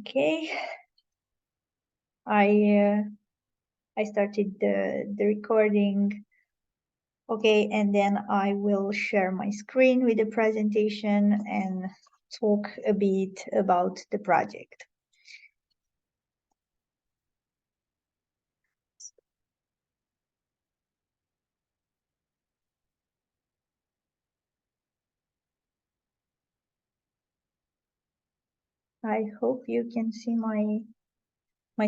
Okay, I started the recording. Okay, and then I will share my screen with the presentation and talk a bit about the project. I hope you can see my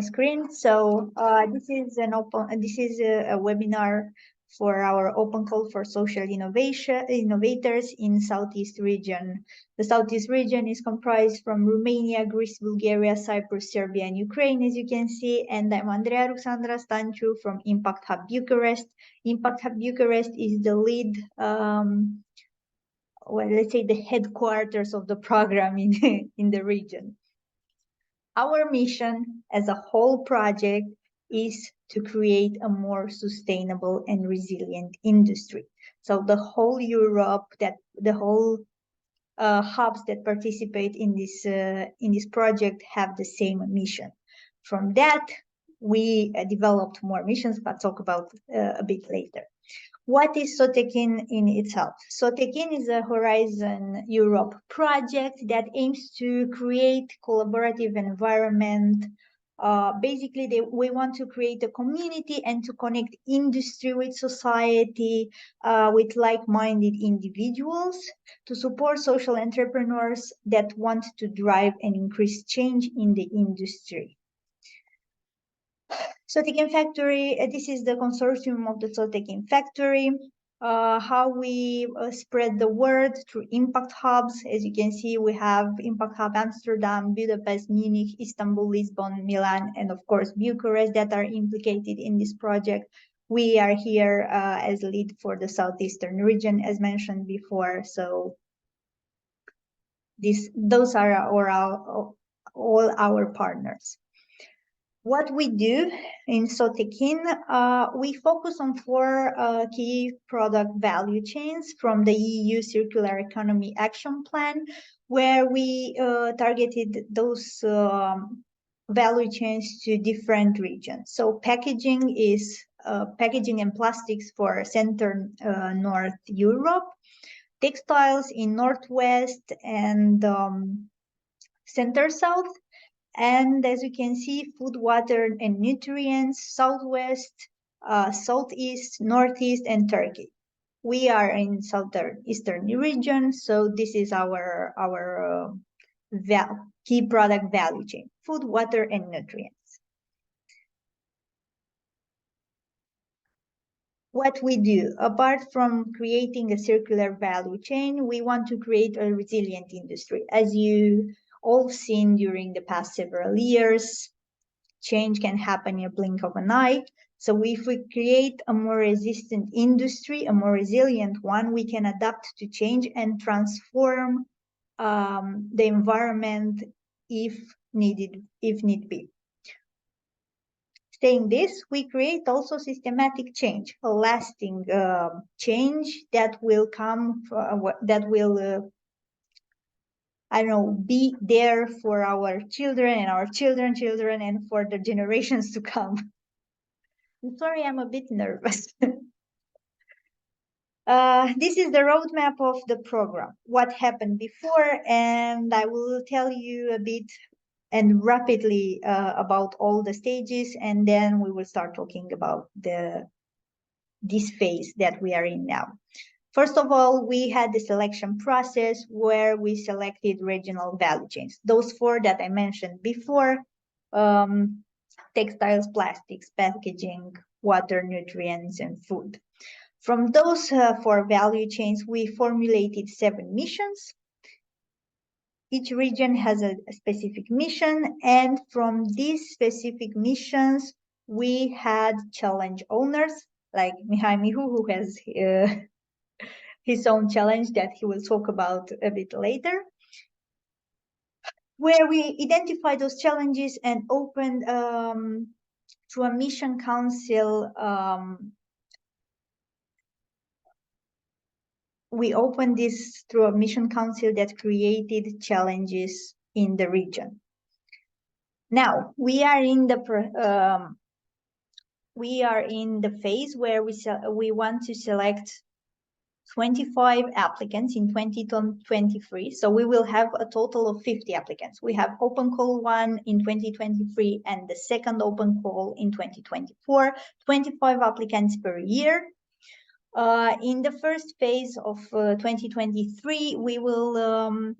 screen. So this is a webinar for our open call for social innovators in Southeast region. The Southeast region is comprised from Romania, Greece, Bulgaria, Cyprus, Serbia, and Ukraine, as you can see. And I'm Andrea Ruxandra Stanciu from Impact Hub Bucharest. Impact Hub Bucharest is the lead, well, let's say the headquarters of the program in the region. Our mission as a whole project is to create a more sustainable and resilient industry. So the whole Europe, the whole hubs that participate in this project have the same mission. From that, we developed more missions, but talk about a bit later. What is SoTecIn in itself? SoTecIn is a Horizon Europe project that aims to create collaborative environment. Basically, we want to create a community and to connect industry with society, with like-minded individuals, to support social entrepreneurs that want to drive and increase change in the industry. SoTecIn Factory, this is the consortium of the SoTecIn Factory. How we spread the word through impact hubs. As you can see, we have Impact Hub Amsterdam, Budapest, Munich, Istanbul, Lisbon, Milan, and of course Bucharest that are implicated in this project. We are here as lead for the Southeastern region, as mentioned before. So those are all our partners. What we do in SoTecIn, we focus on four key product value chains from the EU Circular Economy Action Plan, where we targeted those value chains to different regions. So packaging is packaging and plastics for Center North Europe, textiles in Northwest and Center South, and as you can see, food, water, and nutrients, Southwest, Southeast, Northeast, and Turkey. We are in Southeastern region, so this is our key product value chain: food, water, and nutrients. What we do, apart from creating a circular value chain, we want to create a resilient industry. As you all seen during the past several years, change can happen in a blink of an eye. So if we create a more resistant industry, a more resilient one, we can adapt to change and transform the environment if need be. Saying this, we create also systematic change, a lasting change that will come, that will I don't know, be there for our children and our children's children and for the generations to come. I'm sorry, I'm a bit nervous. This is the roadmap of the program, what happened before, and I will tell you a bit and rapidly about all the stages, and then we will start talking about this phase that we are in now. First of all, we had the selection process where we selected regional value chains. Those four that I mentioned before, textiles, plastics, packaging, water, nutrients, and food. From those four value chains, we formulated 7 missions. Each region has a specific mission, and from these specific missions, we had challenge owners like Mihai Mihu, who has his own challenge that he will talk about a bit later, where we identify those challenges and opened to a mission council. We opened this through a mission council that created challenges in the region. Now we are in the phase where we want to select 25 applicants in 2023. So we will have a total of 50 applicants. We have open call 1 in 2023 and the second open call in 2024, 25 applicants per year. In the first phase of 2023, we will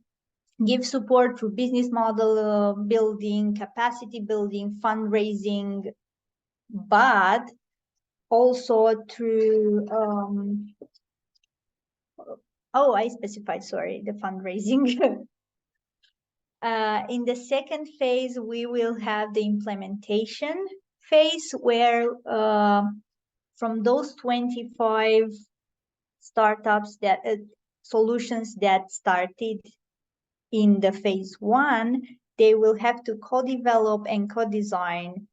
give support through business model building, capacity building, fundraising, but also through I specified, sorry, the fundraising. In the second phase, we will have the implementation phase where from those 25 startups that solutions that started in the phase 1, they will have to co-develop and co-design.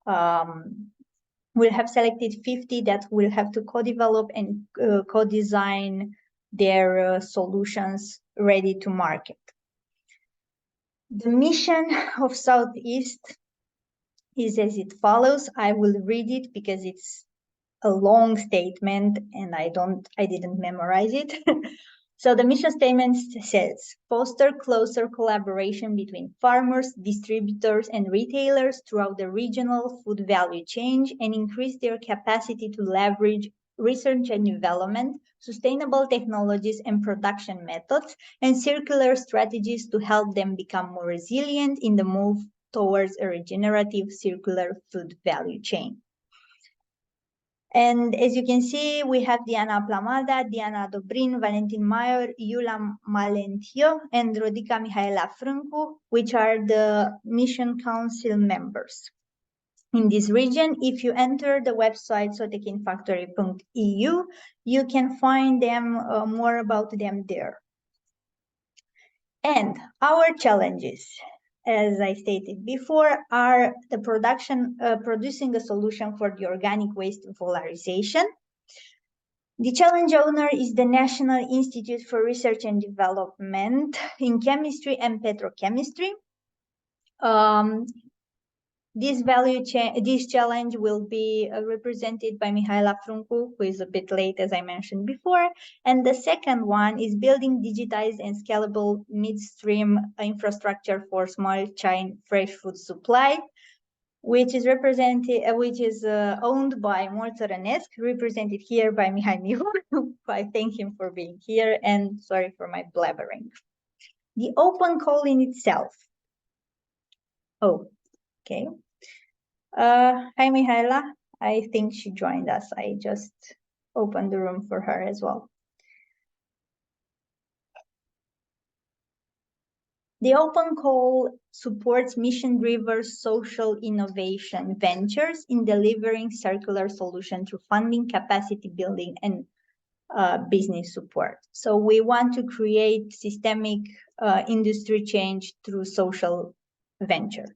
We'll have selected 50 that will have to co-develop and co-design their solutions ready to market. The mission of Southeast is as it follows. I will read it because it's a long statement and I didn't memorize it. So the mission statement says, foster closer collaboration between farmers, distributors, and retailers throughout the regional food value chain and increase their capacity to leverage research and development, sustainable technologies and production methods, and circular strategies to help them become more resilient in the move towards a regenerative circular food value chain. And as you can see, we have Diana Plamada, Diana Dobrin, Valentin Mayer, Iula Malentio, and Rodica Mihaela Frâncu, which are the Mission Council members. In this region, if you enter the website sotecinfactory.eu, you can find them more about them there. And our challenges, as I stated before, are the producing a solution for the organic waste valorization. The challenge owner is the National Institute for Research and Development in Chemistry and Petrochemistry. This challenge will be represented by Mihaela Frâncu, who is a bit late, as I mentioned before. And the second one is building digitized and scalable midstream infrastructure for small chain fresh food supply, which is owned by Molțărănesc, represented here by Mihai Mihu. I thank him for being here and sorry for my blabbering. The open call in itself. Oh, okay. Hi, Mihaela. I think she joined us. I just opened the room for her as well. The open call supports mission-driven social innovation ventures in delivering circular solutions through funding, capacity building, and business support. So we want to create systemic industry change through social venture.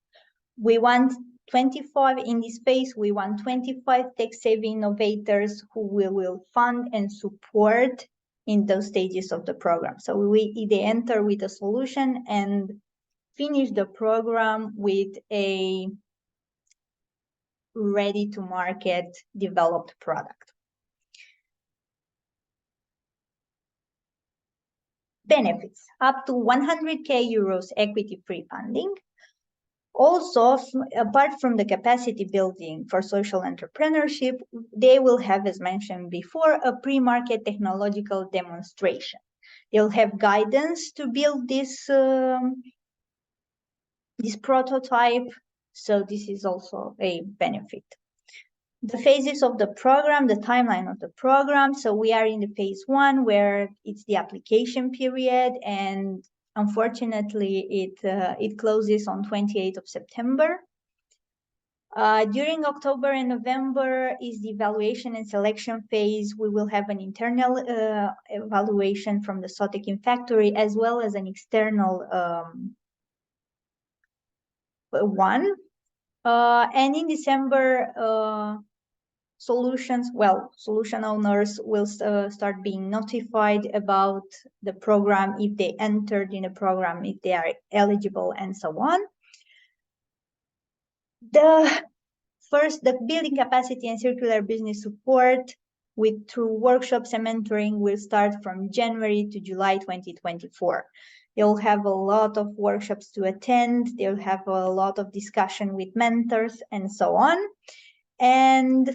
We want 25 in this space. We want 25 tech-savvy innovators who we will fund and support in those stages of the program. So they enter with a solution and finish the program with a ready-to-market developed product. Benefits, up to 100K euros equity-free funding. Also, apart from the capacity building for social entrepreneurship, they will have, as mentioned before, a pre-market technological demonstration. They'll have guidance to build this prototype, so this is also a benefit. The phases of the program, the timeline of the program. So we are in the phase 1 where it's the application period, and unfortunately, it closes on 28th of September. During October and November is the evaluation and selection phase. We will have an internal evaluation from the SoTecIn factory as well as an external one. And in December, solution owners will start being notified about the program, if they entered in a program, if they are eligible, and so on. The building capacity and circular business support through workshops and mentoring will start from January to July 2024. You'll have a lot of workshops to attend. They'll have a lot of discussion with mentors and so on. And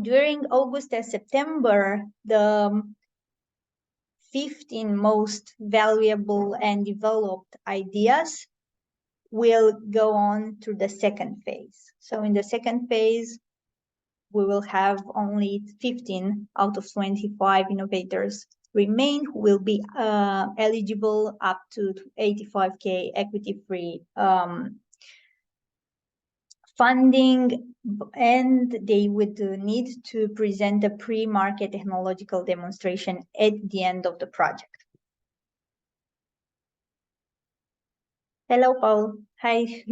during August and September, the 15 most valuable and developed ideas will go on to the second phase. So in the second phase, we will have only 15 out of 25 innovators remain who will be eligible up to 85K equity-free funding, and they would need to present a pre-market technological demonstration at the end of the project. Hello, Paul. Hi.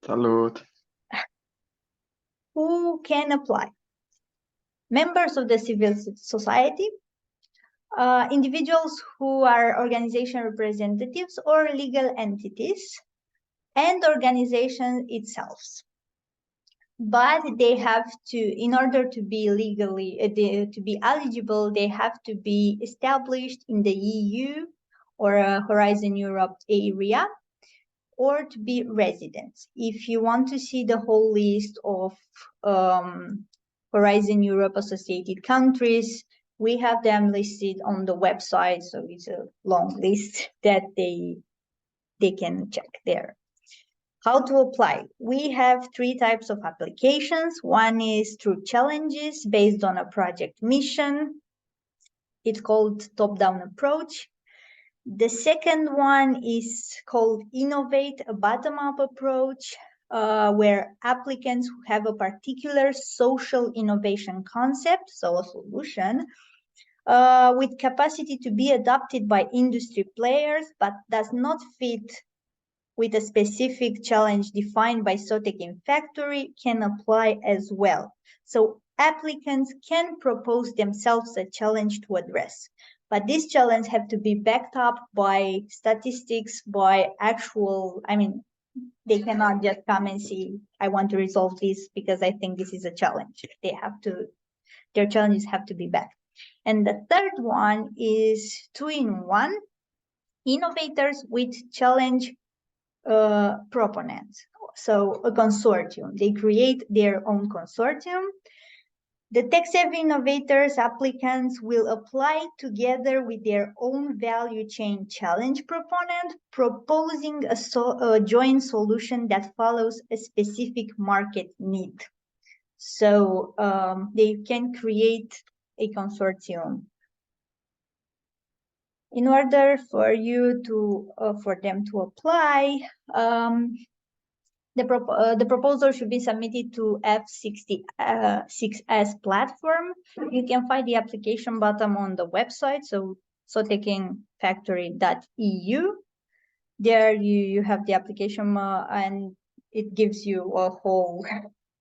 Salut. Who can apply? Members of the civil society, individuals who are organization representatives or legal entities, and organization itself. But they have to, in order to be legally, to be eligible, they have to be established in the EU or Horizon Europe area, or to be residents. If you want to see the whole list of Horizon Europe associated countries, we have them listed on the website, so it's a long list that they can check there. How to apply? We have 3 types of applications. One is through challenges based on a project mission. It's called top-down approach. The second one is called Innovate, a bottom-up approach, where applicants who have a particular social innovation concept, so a solution, with capacity to be adopted by industry players, but does not fit with a specific challenge defined by SoTecIn Factory, can apply as well. So applicants can propose themselves a challenge to address. But this challenge have to be backed up by statistics, by actual, they cannot just come and see, I want to resolve this because I think this is a challenge. Their challenges have to be backed. And the third one is 2-in-1, innovators with challenge proponents. So a consortium, they create their own consortium. The tech-savvy innovators applicants will apply together with their own value chain challenge proponent, proposing a joint solution that follows a specific market need. So they can create a consortium. In order for them to apply, the proposal should be submitted to F66S platform. You can find the application button on the website, so SoTecInFactory.eu. There you have the application and it gives you a whole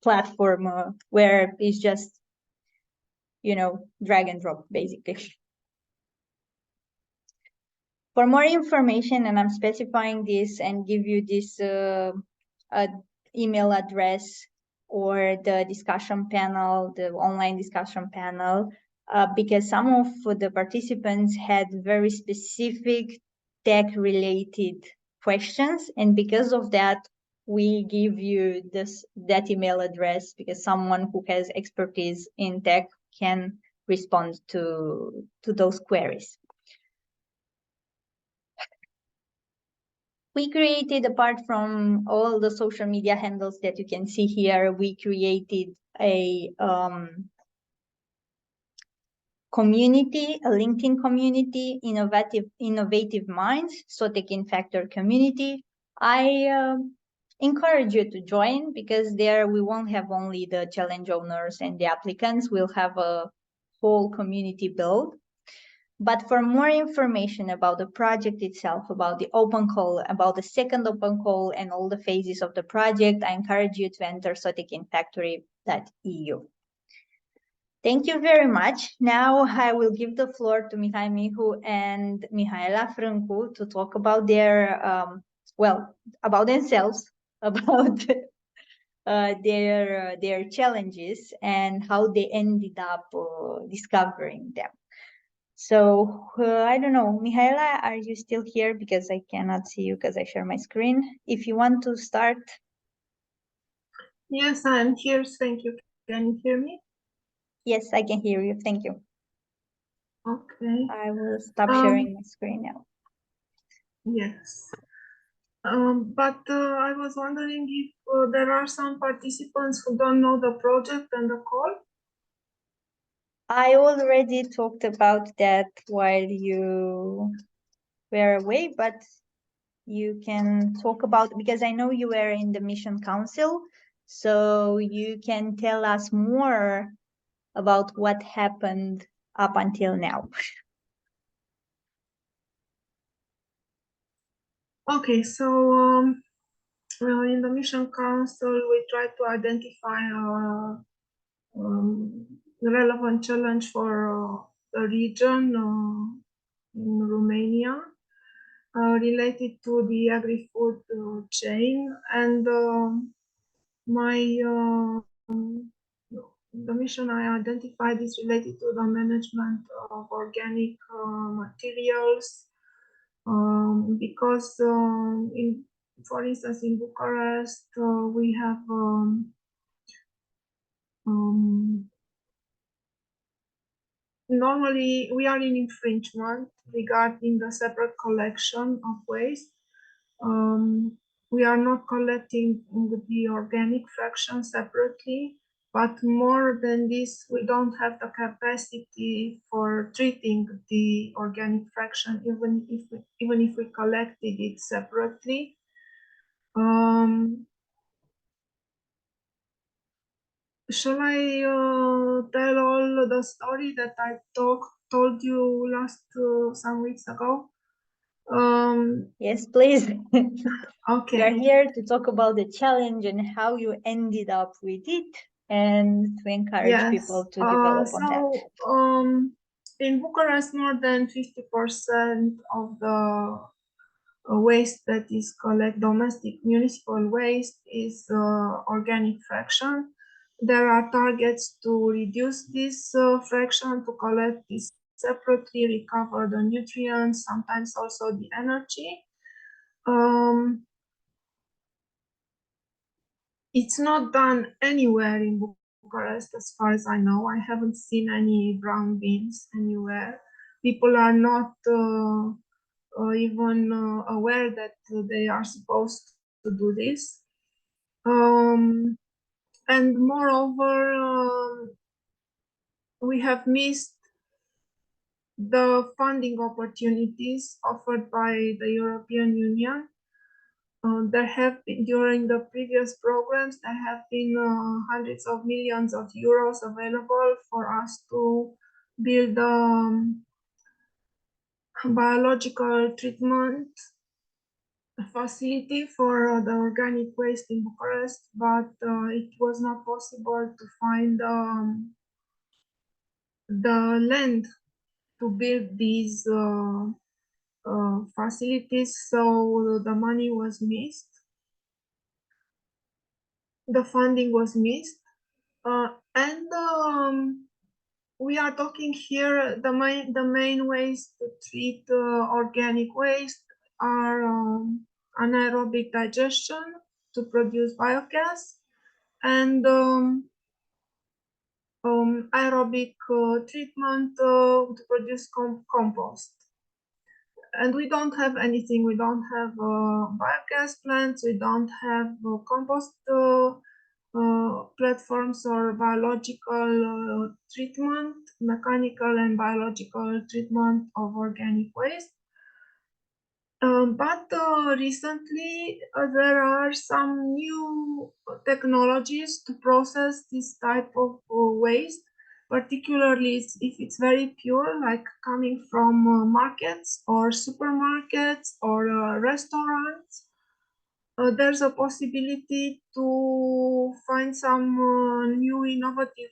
platform where it's just, drag and drop basically. For more information, and I'm specifying this and give you this email address or the discussion panel, the online discussion panel, because some of the participants had very specific tech-related questions, and because of that, we give you that email address because someone who has expertise in tech can respond to those queries. We created, apart from all the social media handles that you can see here, we created a community, a LinkedIn community, Innovative Minds, SoTecIn Factor community. I encourage you to join because there we won't have only the challenge owners and the applicants, we'll have a whole community built. But for more information about the project itself, about the open call, about the second open call and all the phases of the project, I encourage you to enter SoTecInFactory.eu. Thank you very much. Now I will give the floor to Mihai Mihu and Mihaela Frâncu to talk about their well, about themselves, about their challenges and how they ended up discovering them. So I don't know, Mihaela, are you still here? Because I cannot see you because I share my screen. If you want to start. Yes, I'm here. Thank you. Can you hear me? Yes, I can hear you. Thank you. Okay. I will stop sharing my screen now. Yes. But I was wondering if there are some participants who don't know the project and the call. I already talked about that while you were away, but you can talk about, because I know you were in the Mission Council, so you can tell us more about what happened up until now. Okay, so in the Mission Council, we try to identify the relevant challenge for the region in Romania related to the agri-food chain, and my the mission I identified is related to the management of organic materials, because for instance, in Bucharest, we have um, normally we are in infringement regarding the separate collection of waste. Um, we are not collecting the organic fraction separately, but more than this, we don't have the capacity for treating the organic fraction, even if we collected it separately. Shall I tell all the story that I told you last some weeks ago? Yes, please. We are Okay. here to talk about the challenge and how you ended up with it and to encourage people Yes. to develop on that. In Bucharest, more than 50% of the waste that is collected, domestic municipal waste, is organic fraction. There are targets to reduce this fraction, to collect this separately, recover the nutrients, sometimes also the energy. It's not done anywhere in Bucharest, as far as I know. I haven't seen any brown bins anywhere. People are not even aware that they are supposed to do this. And moreover, we have missed the funding opportunities offered by the European Union. There have been, during the previous programs, there have been hundreds of millions of euros available for us to build biological treatment facility for the organic waste in Bucharest, but it was not possible to find the land to build these facilities, so the money was missed. The funding was missed, and we are talking here, the main ways to treat organic waste are anaerobic digestion to produce biogas, and aerobic treatment to produce compost. And we don't have anything. We don't have biogas plants. We don't have compost platforms or biological treatment, mechanical and biological treatment of organic waste. But recently there are some new technologies to process this type of waste, particularly if it's very pure, like coming from markets or supermarkets or restaurants. There's a possibility to find some new innovative,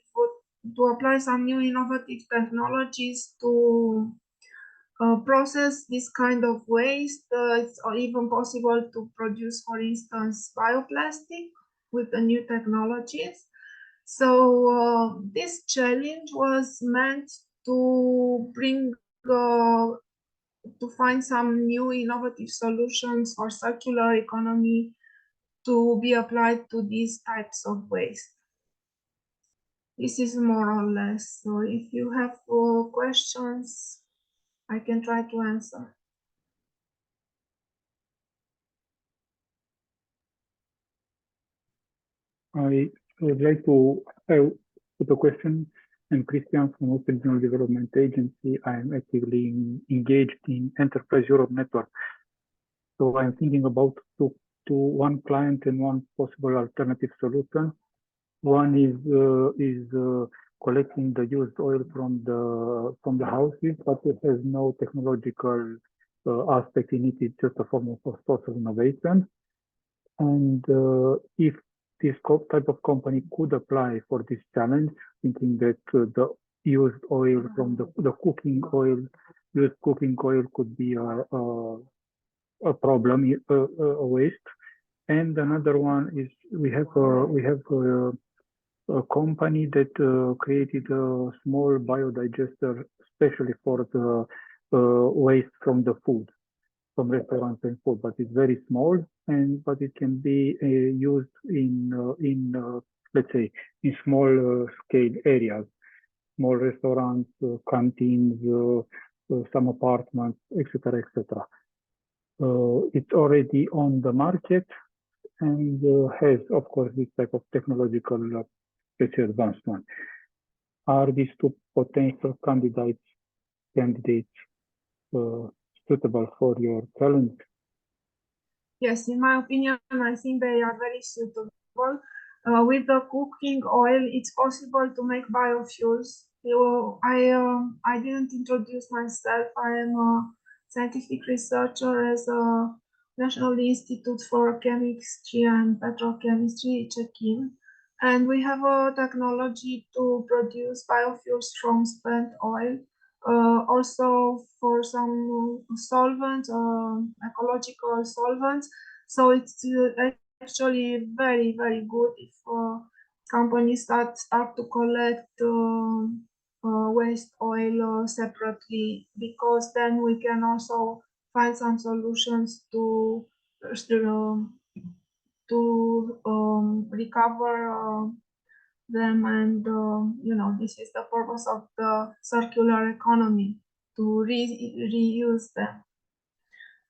to apply some new innovative technologies to process this kind of waste. It's even possible to produce, for instance, bioplastic with the new technologies. So this challenge was meant to bring to find some new innovative solutions for circular economy to be applied to these types of waste. This is more or less. So if you have questions, I can try to answer. I would like to put a question. I'm Christian from Open Regional Development Agency. I am actively engaged in Enterprise Europe Network. So I'm thinking about to one client and one possible alternative solution. One is collecting the used oil from the houses, but it has no technological aspect in it. It's just a form of social innovation. And if this type of company could apply for this challenge, thinking that the used oil from the cooking oil, used cooking oil could be a problem, a waste. And another one is we have a company that created a small biodigester, especially for the waste from the food, from restaurants and food. But it's very small, but it can be used in let's say in small scale areas, small restaurants, canteens, some apartments, etc., etc. It's already on the market and has, of course, this type of technological advancement. Are these two potential candidates suitable for your challenge? Yes, in my opinion, I think they are very suitable. With the cooking oil, it's possible to make biofuels. I didn't introduce myself. I am a scientific researcher as a National Institute for Chemistry and Petrochemistry, SoTecIn. And we have a technology to produce biofuels from spent oil. Also for some solvents, ecological solvents. So it's actually very, very good if companies start to collect waste oil separately, because then we can also find some solutions to recover them, and this is the purpose of the circular economy, to reuse them.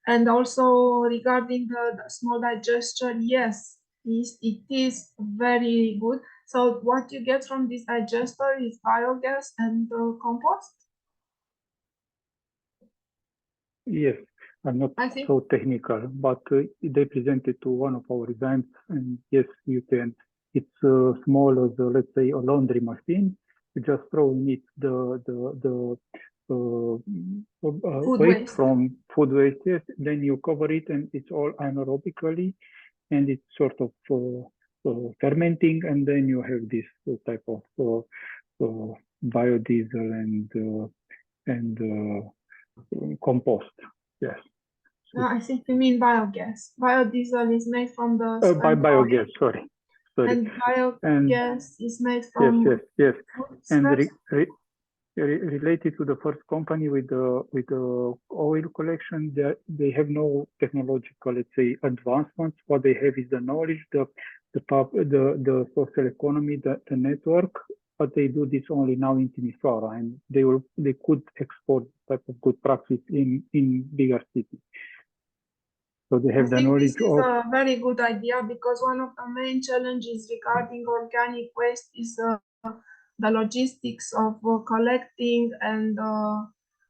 And also regarding the small digester, yes, it is very good. So what you get from this digester is biogas and compost. Yes, I'm not so technical, but they presented to one of our events, and yes, you can. It's small as let's say a laundry machine. You just throw in it the waste from food waste, yes. Then you cover it, and it's all anaerobically, and it's sort of fermenting, and then you have this type of biodiesel and compost. Yes. I think you mean biogas. Biodiesel is made from the biogas. Sorry. And biogas is made from yes. And related to the first company with the oil collection, they have no technological, let's say, advancements. What they have is the knowledge, the social economy, the network. But they do this only now in Timisoara, and they could export type of good practice in bigger cities. So they have the knowledge. This is a very good idea, because one of the main challenges regarding organic waste is the logistics of collecting, and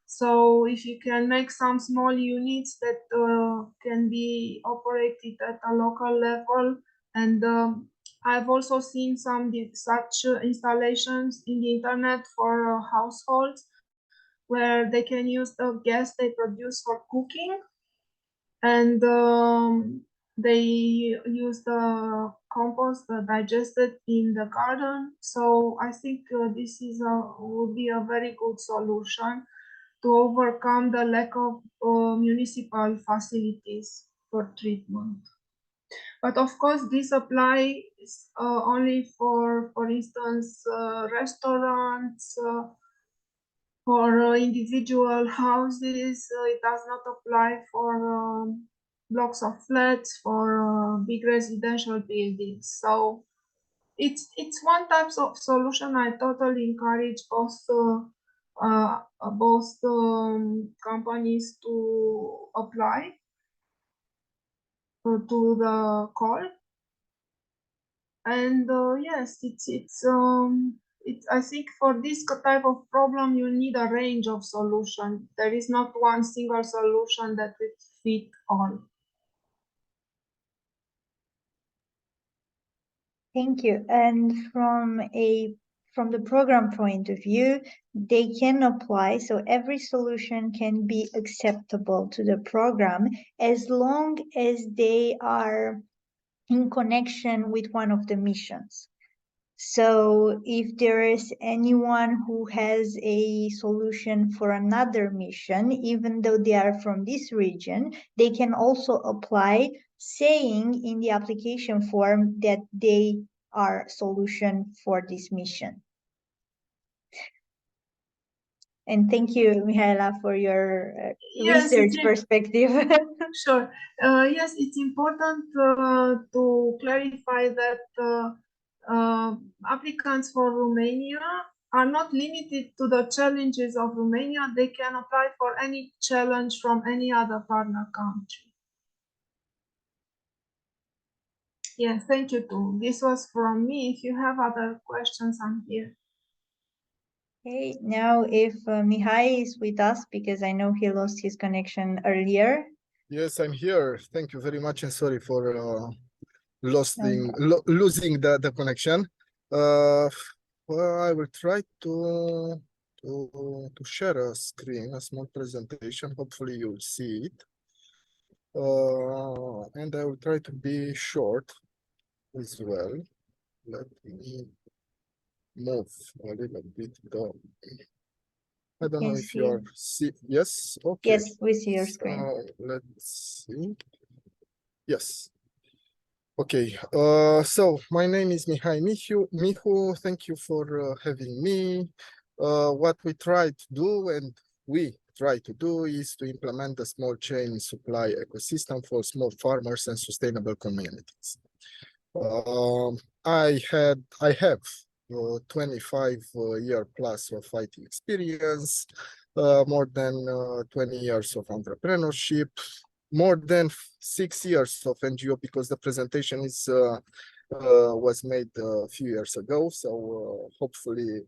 so if you can make some small units that can be operated at a local level, and I've also seen some such installations in the internet for households, where they can use the gas they produce for cooking, and they use the compost digested in the garden. So I think this is would be a very good solution. to overcome the lack of municipal facilities for treatment. But of course, this applies only for instance, restaurants, for individual houses. It does not apply for blocks of flats, for big residential buildings. So it's one type of solution. I totally encourage both companies to apply to the call. And yes, I think for this type of problem, you need a range of solutions. There is not one single solution that will fit all. Thank you. And from the program point of view, they can apply, so every solution can be acceptable to the program as long as they are in connection with one of the missions. So if there is anyone who has a solution for another mission, even though they are from this region, they can also apply, saying in the application form that they are solution for this mission. And thank you, Mihaela, for your research perspective. Sure. Yes, it's important to clarify that applicants for Romania are not limited to the challenges of Romania. They can apply for any challenge from any other partner country. Yes, thank you too. This was from me. If you have other questions, I'm here. Okay, now if Mihai is with us, because I know he lost his connection earlier. Yes, I'm here. Thank you very much, and sorry for losing the connection. Well, I will try to share a screen, a small presentation. Hopefully you'll see it. And I will try to be short as well. Let me move a little bit down. I don't know if you are yes, okay. Yes, we see your screen. Let's see. Yes. Okay, so my name is Mihai Mihu. Thank you for having me. What we try to do is to implement a small chain supply ecosystem for small farmers and sustainable communities. I have 25-year plus of IT experience, more than 20 years of entrepreneurship, more than 6 years of NGO, because the presentation was made a few years ago. So hopefully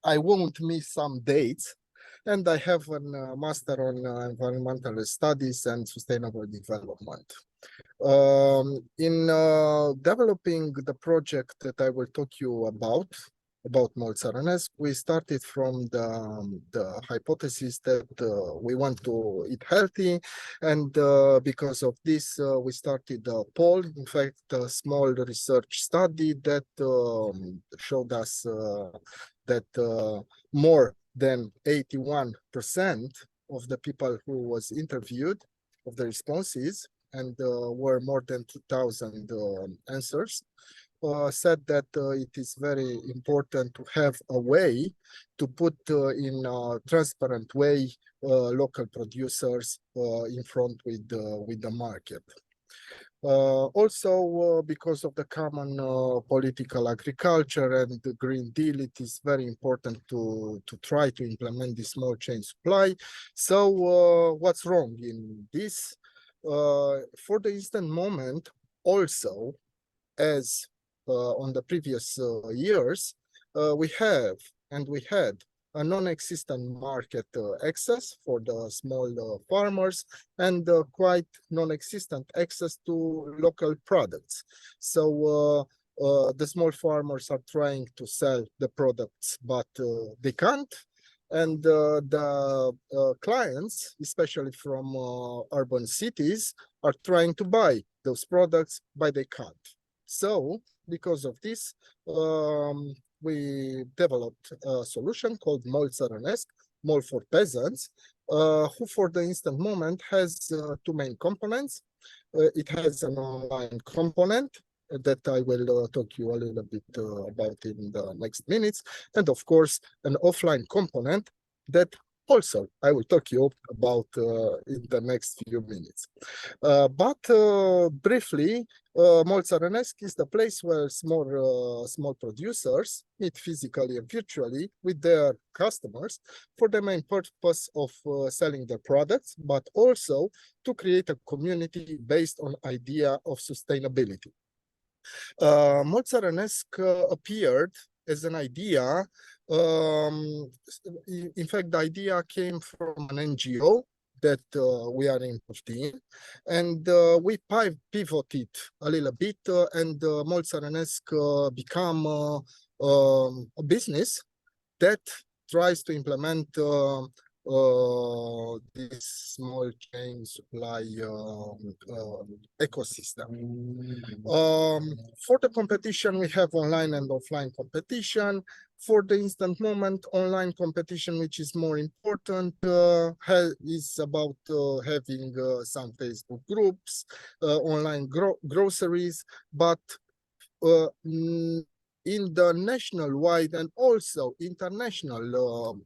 I won't miss some dates. And I have a master on environmental studies and sustainable development. In developing the project that I will talk you about Mult Țărănesc, we started from the hypothesis that we want to eat healthy, and because of this, we started a poll, in fact, a small research study that showed us that more than 81% of the people who was interviewed, of the responses, and were more than 2,000 answers, said that it is very important to have a way to put in a transparent way local producers in front with the market. Also, because of the common political agriculture and the Green Deal, it is very important to try to implement this small chain supply. So what's wrong in this? For the instant moment, also, as on the previous years, we had a non-existent market access for the small farmers and quite non-existent access to local products. So the small farmers are trying to sell the products, but they can't. And the clients, especially from urban cities, are trying to buy those products, but they can't. So because of this, we developed a solution called Mult Țărănesc. more for peasants, who for the instant moment has two main components. It has an online component that I will talk you a little bit about in the next minutes, and of course an offline component that also I will talk you about in the next few minutes. But briefly, Molțărenesc is the place where small producers meet physically and virtually with their customers for the main purpose of selling their products, but also to create a community based on idea of sustainability. Molțărenesc appeared as an idea. In fact, the idea came from an NGO that we are involved in, and we pivoted a little bit, and Molțărenesc become a business that tries to implement this small chain supply ecosystem. For the competition, we have online and offline competition. For the instant moment, online competition, which is more important, is about having some Facebook groups, online groceries, but in the national wide and also international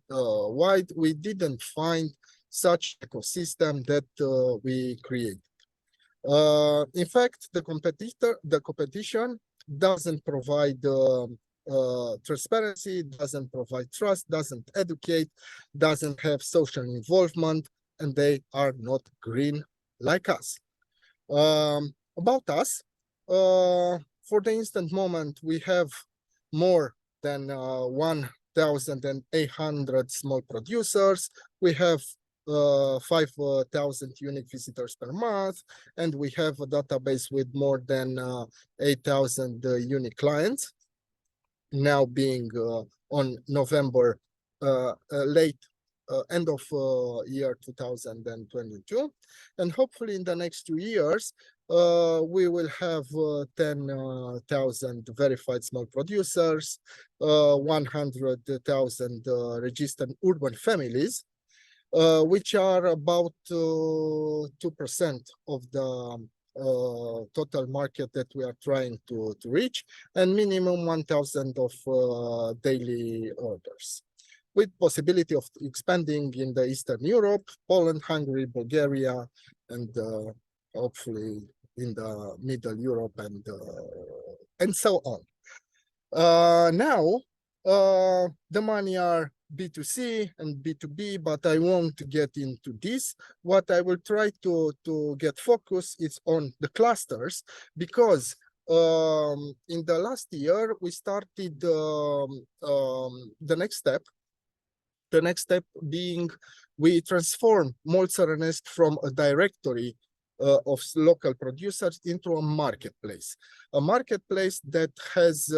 wide, we didn't find such ecosystem that we create. In fact, the competition doesn't provide transparency, doesn't provide trust, doesn't educate, doesn't have social involvement, and they are not green like us. About us, for the instant moment, we have more than 1,800 small producers. We have 5,000 unique visitors per month, and we have a database with more than 8,000 unique clients. Now being on November end of year 2022, and hopefully in the next 2 years we will have 10,000 verified small producers, 100,000 registered urban families, which are about 2% of the total market that we are trying to reach, and minimum 1,000 of daily orders, with possibility of expanding in the Eastern Europe, Poland, Hungary, Bulgaria, and hopefully in the Middle Europe and so on. Now the money are B2C and B2B, but I won't get into this. What I will try to get focus is on the clusters, because in the last year we started the next step. The next step being we transform Molțărenesc from a directory of local producers into a marketplace that has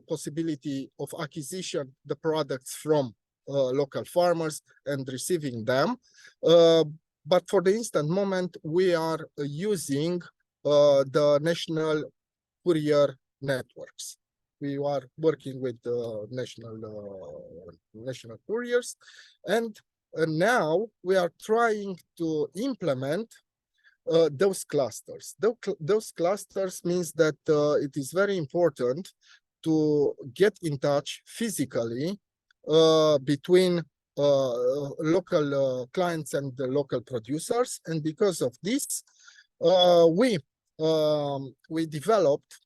possibility of acquisition the products from local farmers and receiving them. But for the instant moment, we are using the national courier networks. We are working with national couriers, and now we are trying to implement those clusters. Those clusters means that it is very important to get in touch physically between local clients and the local producers, and because of this, we developed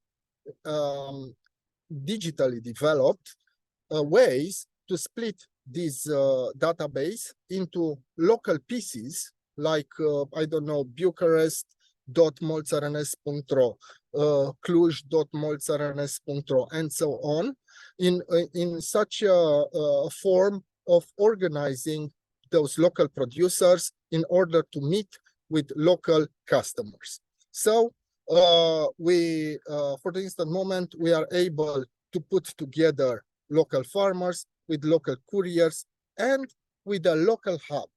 digitally developed ways to split this database into local pieces, like I don't know, Bucharest.molțărenesc.ro, Cluj.molțărenesc.ro, and so on, in such a form of organizing those local producers in order to meet with local customers. So for the instant moment, we are able to put together local farmers with local couriers and with a local hub,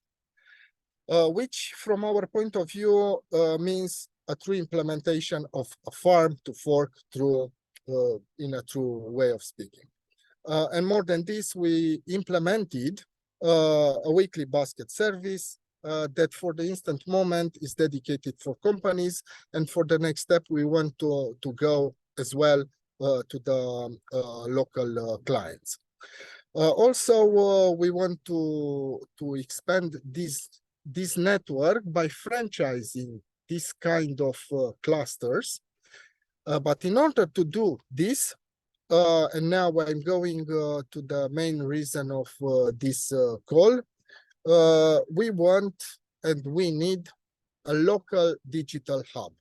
which from our point of view means a true implementation of a farm to fork through in a true way of speaking. And more than this, we implemented a weekly basket service that for the instant moment is dedicated for companies. And for the next step, we want to go as well to the local clients. Also, we want to expand this network by franchising this kind of clusters. But in order to do this, and now I'm going to the main reason of this call, we want and we need a local digital hub.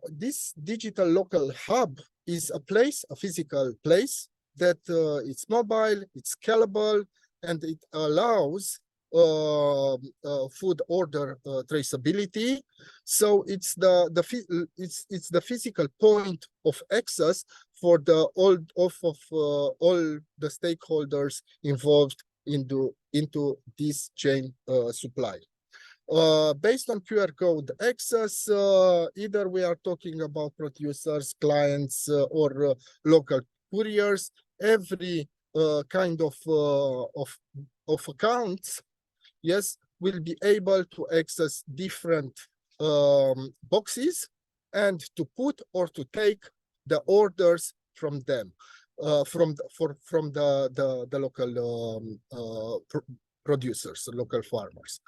This digital local hub is a place, a physical place that it's mobile, it's scalable, and it allows food order traceability. So it's the physical point of access for the all the stakeholders involved into this chain supply. Based on QR code access, either we are talking about producers, clients, or local couriers. Every kind of accounts, yes, will be able to access different boxes and to put or to take the orders from them, from the local producers, local farmers.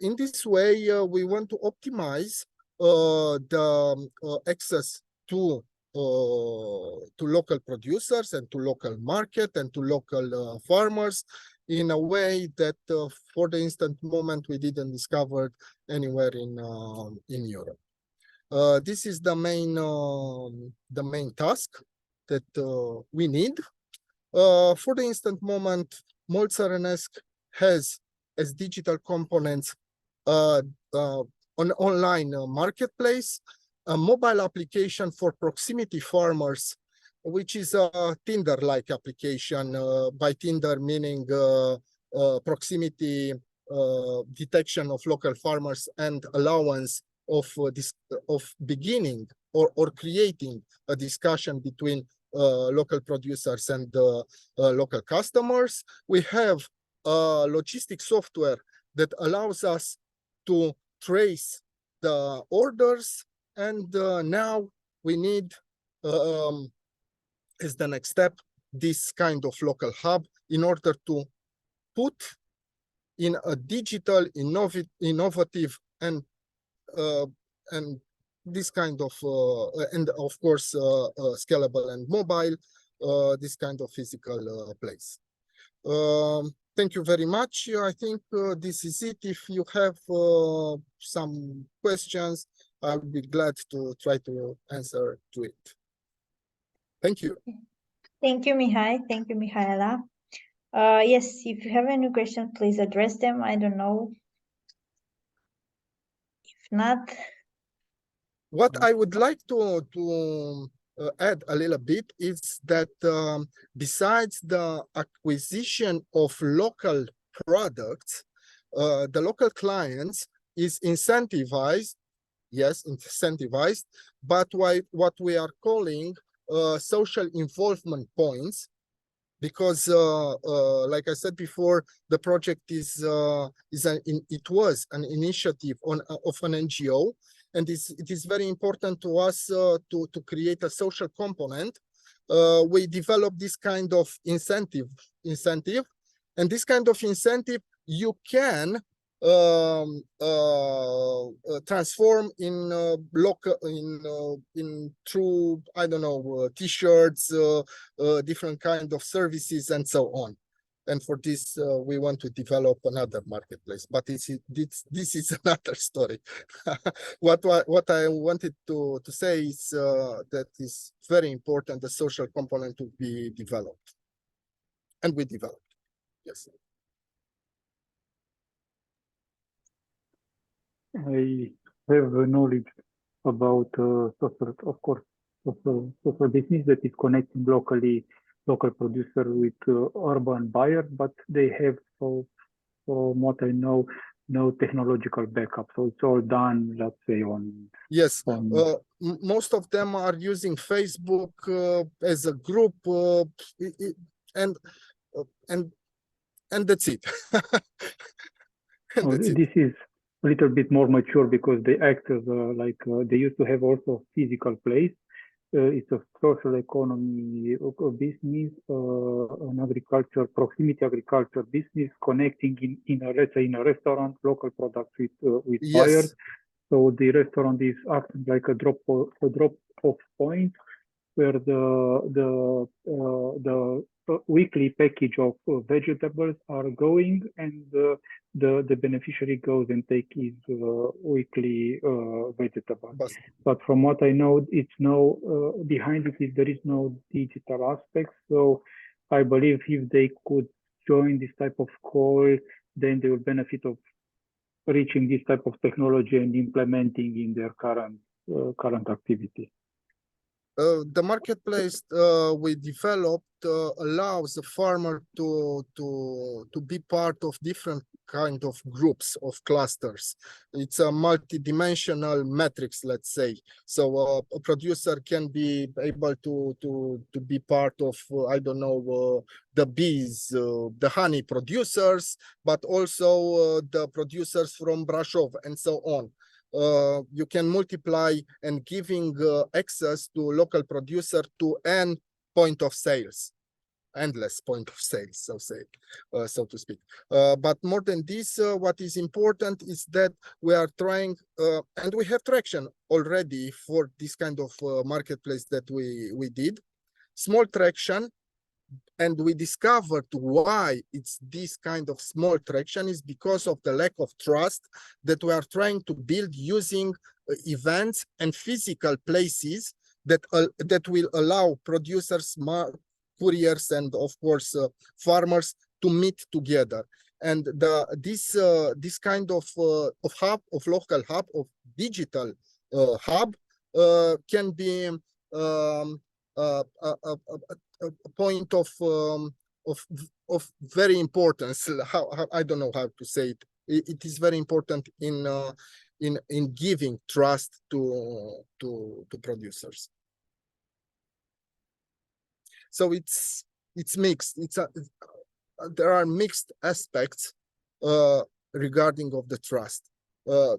In this way, we want to optimize the access to local producers and to local market and to local farmers in a way that for the instant moment we didn't discover anywhere in Europe. This is the main task that we need. For the instant moment, Moltsarenesc has as digital components an online marketplace, a mobile application for proximity farmers, which is a Tinder-like application. By Tinder meaning proximity detection of local farmers and allowance of beginning or creating a discussion between local producers and local customers. We have logistic software that allows us to trace the orders, and now we need, as the next step, this kind of local hub in order to put in a digital, innovative, and this kind of, and of course, scalable and mobile, this kind of physical place. Thank you very much. I think this is it. If you have some questions, I would be glad to try to answer to it. Thank you. Thank you, Mihai. Thank you, Mihaela. Yes, if you have any questions, please address them. I don't know. If not. What I would like to add a little bit is that besides the acquisition of local products, the local clients is incentivized, yes, incentivized, but what we are calling social involvement points, because like I said before, the project it was an initiative of an NGO, and it is very important to us to create a social component. We develop this kind of incentive, and this kind of incentive you can transform in local through, I don't know, t-shirts, different kind of services, and so on. And for this, we want to develop another marketplace, but this is another story. What I wanted to say is that it's very important the social component to be developed, and we developed. Yes. I have knowledge about social, of course, social business that is connecting local producer with urban buyer, but they have, from what I know, no technological backup. So it's all done, let's say, on Yes, on most of them are using Facebook as a group, and uh, and and that's it. And that's it. this is a little bit more mature because they act as they used to have also a physical place. It's a social economy business, an agriculture, proximity agriculture business, connecting in a, let's say, in a restaurant, local products with buyers. Yes, So the restaurant is acting like a drop off point where the weekly package of vegetables are going, and the beneficiary goes and take his weekly vegetables. but But from what I know, it's no behind it is there is no digital aspect. So I believe if they could join this type of call, then they will benefit of reaching this type of technology and implementing in their current activity. The marketplace we developed allows the farmer to be part of different kind of groups of clusters. It's a multi-dimensional matrix, let's say. So a producer can be able to be part of I don't know, the bees, the honey producers, but also the producers from Brasov and so on. You can multiply and giving access to local producer to n point of sales, endless point of sales, so to speak. But more than this, what is important is that we are trying, and we have traction already for this kind of marketplace that we did. Small traction, and we discovered why it's this kind of small traction is because of the lack of trust that we are trying to build using events and physical places that will allow producers, couriers, and of course farmers to meet together. And this kind of hub, of local hub, of digital hub can be a point of very importance. How I don't know how to say it. It is very important in giving trust to producers. So it's mixed. There are mixed aspects regarding of the trust.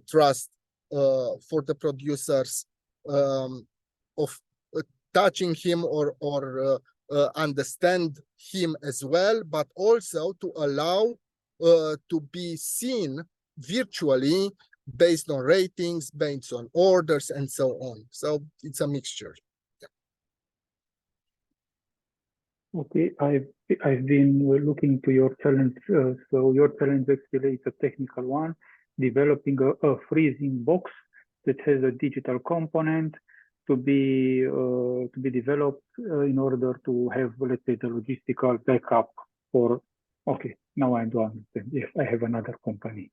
Trust for the producers of touching him or understand him as well, but also to allow to be seen virtually based on ratings, based on orders, and so on. So it's a mixture. Okay, I've been looking to your challenge. So your challenge actually is a technical one, developing a freezing box that has a digital component to be developed in order to have, let's say, the logistical backup for. Okay, now I do understand. Yes, I have another company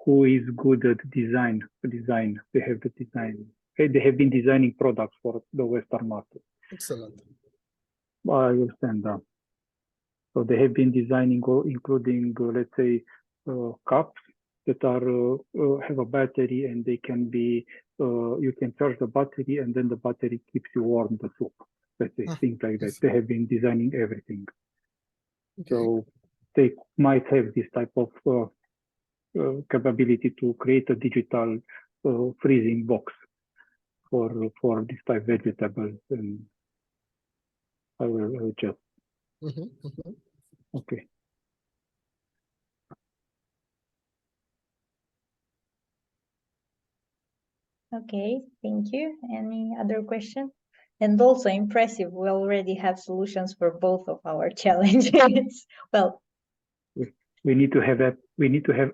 who is good at design. They have the design. They have been designing products for the Western market. Excellent. I understand that. So they have been designing, including, let's say, cups that are have a battery, and they can be you can charge the battery, and then the battery keeps you warm the soup. Let's say things like that. They have been designing everything. Okay. So they might have this type of capability to create a digital freezing box for this type of vegetables, and I will just. Okay. Okay, thank you. Any other question? And also impressive, we already have solutions for both of our challenges. Well, we need to have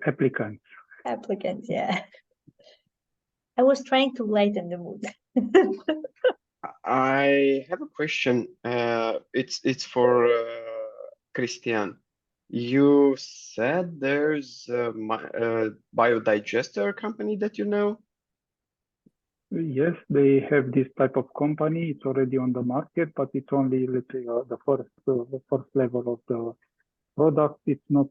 applicants. Applicants, yeah. I was trying to lighten the mood. I have a question. It's for Christian. You said there's a biodigester company that you know? Yes, they have this type of company. It's already on the market, but it's only, let's say, the first level of the product. It's not.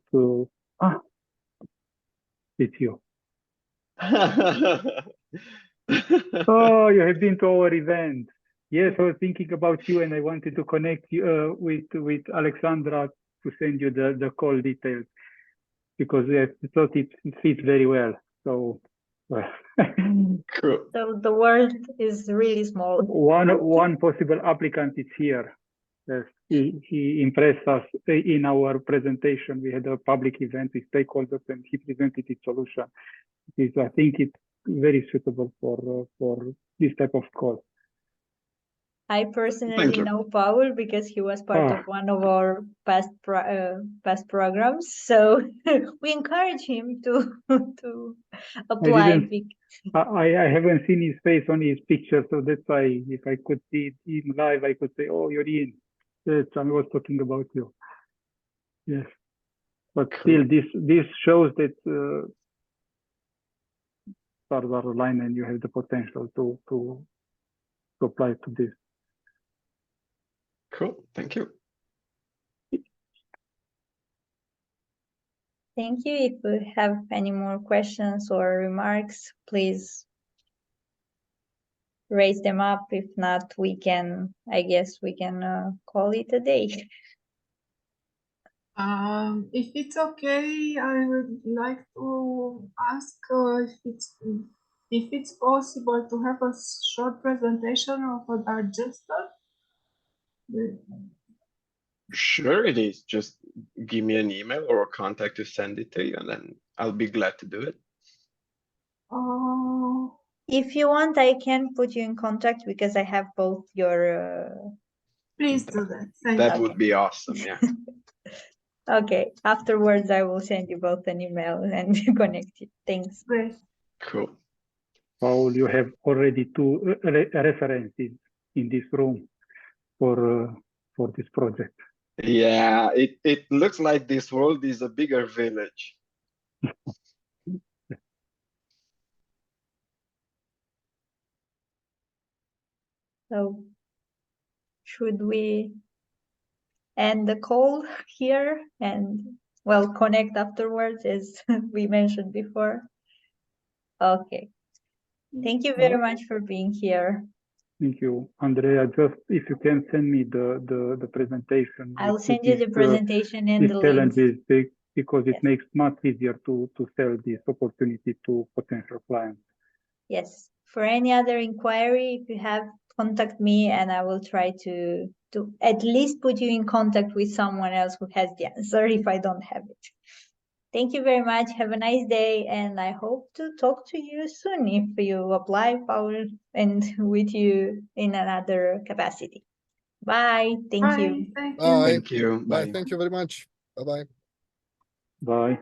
It's you. Oh, you have been to our event. Yes, I was thinking about you, and I wanted to connect you with Alexandra to send you the call details because I thought it fits very well. So, well, Cool. So the world is really small. one possible applicant is here. Yes, he impressed us in our presentation. We had a public event with stakeholders, and he presented his solution. I think it's very suitable for this type of call. I Thank personally you. know Paul because he was part Ah. of one of our past programs. So we encourage him to apply. I haven't seen his face, only his picture, so that's why if I could see him live, I could say, "Oh, you're in." Yes, I was talking about you. Yes, but Cool. still, this shows that stars are aligned and you have the potential to apply to this. Cool. Thank you. Thank you. If you have any more questions or remarks, please raise them up. If not, I guess we can call it a day. If it's okay, I would like to ask if it's possible to have a short presentation of a digester. Sure, it is. Just give me an email or a contact to send it to you, and then I'll be glad to do it. If you want, I can put you in contact because I have both your. Please do that. Thank That you. would be awesome. Yeah. Okay. Afterwards, I will send you both an email and connect you. Thanks. Great. Cool. Paul, you have already two references in this room for this project. Yeah, it looks like this world is a bigger village. So should we end the call here and connect afterwards as we mentioned before? Okay. Thank you very much for being here. Thank you, Andrea. Just if you can send me the presentation. I'll with send you the these, presentation and these the links. challenges because it Yes. makes much easier to sell this opportunity to potential clients. Yes. For any other inquiry, if you have, contact me and I will try to at least put you in contact with someone else who has the answer if I don't have it. Thank you very much. Have a nice day, and I hope to talk to you soon if you apply, Paul, and with you in another capacity. Bye. Thank you. Bye. Thank you. Bye. Thank you. Bye. Bye. Thank you very much. Bye-bye. Bye.